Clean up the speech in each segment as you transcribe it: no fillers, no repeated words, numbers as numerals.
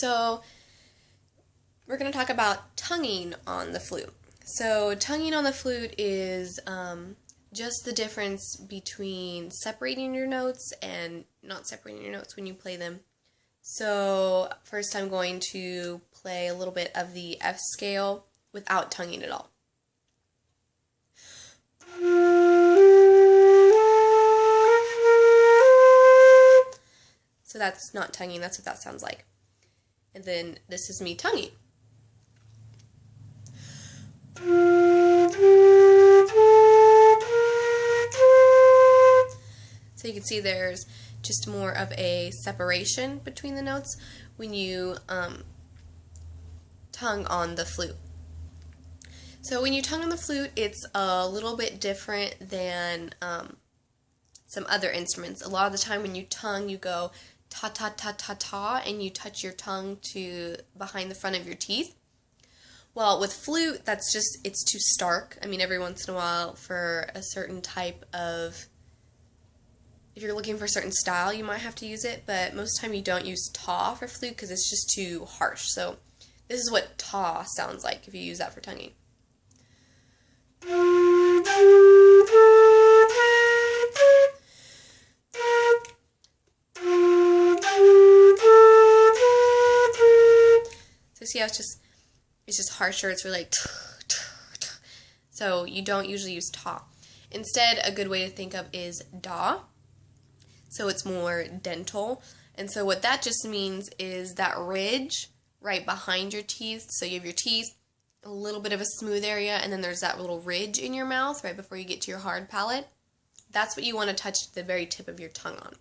So we're going to talk about tonguing on the flute. So tonguing on the flute is just the difference between separating your notes and not separating your notes when you play them. So first I'm going to play a little bit of the F scale without tonguing at all. So that's not tonguing, that's what that sounds like. And then this is me tonguing. So you can see there's just more of a separation between the notes when you tongue on the flute. So when you tongue on the flute, it's a little bit different than some other instruments. A lot of the time when you tongue, you go ta ta ta ta ta, and you touch your tongue to behind the front of your teeth. Well, with flute, it's too stark. I mean, every once in a while for a certain type of, if you're looking for a certain style, you might have to use it, but most of the time you don't use ta for flute because it's just too harsh. So this is what ta sounds like if you use that for tonguing. So see how it's just harsher, it's really like so you don't usually use ta. Instead, a good way to think of is da. So it's more dental. And so what that just means is that ridge right behind your teeth. So you have your teeth, a little bit of a smooth area, and then there's that little ridge in your mouth right before you get to your hard palate. That's what you want to touch the very tip of your tongue on.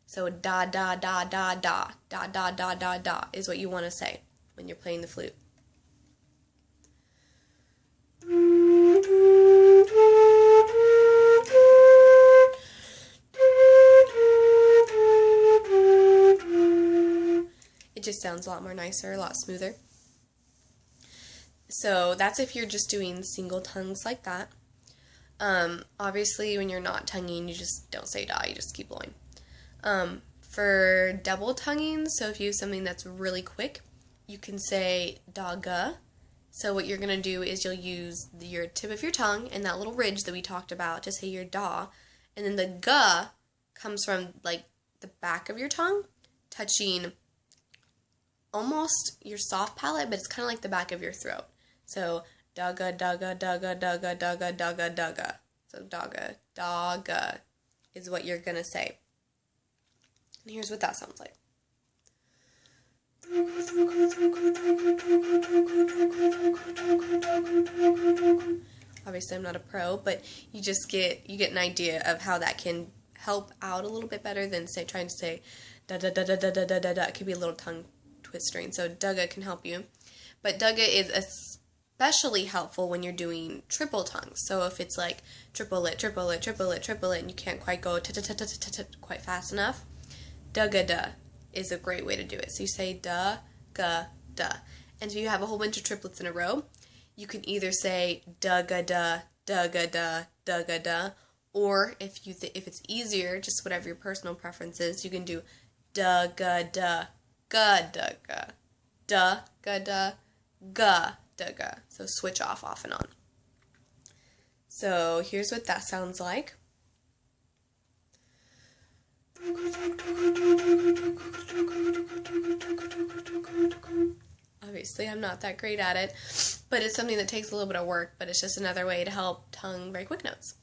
So da da da da da da da da da da is what you want to say when you're playing the flute. It just sounds a lot more nicer, a lot smoother. So that's if you're just doing single tongues like that. Obviously, when you're not tonguing, you just don't say da, you just keep blowing. For double tonguing, so if you have something that's really quick, you can say da-ga. So what you're going to do is you'll use your tip of your tongue and that little ridge that we talked about to say your da, and then the ga comes from like the back of your tongue, touching almost your soft palate, but it's kind of like the back of your throat. So da-ga, da-ga, da-ga, da-ga, da-ga, da-ga, da-ga. So da-ga, da-ga is what you're going to say. And here's what that sounds like. Obviously I'm not a pro, but you get an idea of how that can help out a little bit better than trying to say da da da da da da da da da. It could be a little tongue twistering. So da-ga can help you. But da-ga is especially helpful when you're doing triple tongues. So if it's like triplet, triplet, triplet, triplet, and you can't quite go ta ta ta ta ta ta quite fast enough, da-ga da is a great way to do it. So you say da, ga, da. And if you have a whole bunch of triplets in a row, you can either say da, ga, da, da, ga, da, da, ga, da, or if it's easier, just whatever your personal preference is, you can do da, ga, da, ga, da, ga, da, ga, da, ga, da, ga. So switch off and on. So here's what that sounds like. Obviously, I'm not that great at it, but it's something that takes a little bit of work, but it's just another way to help tongue very quick notes.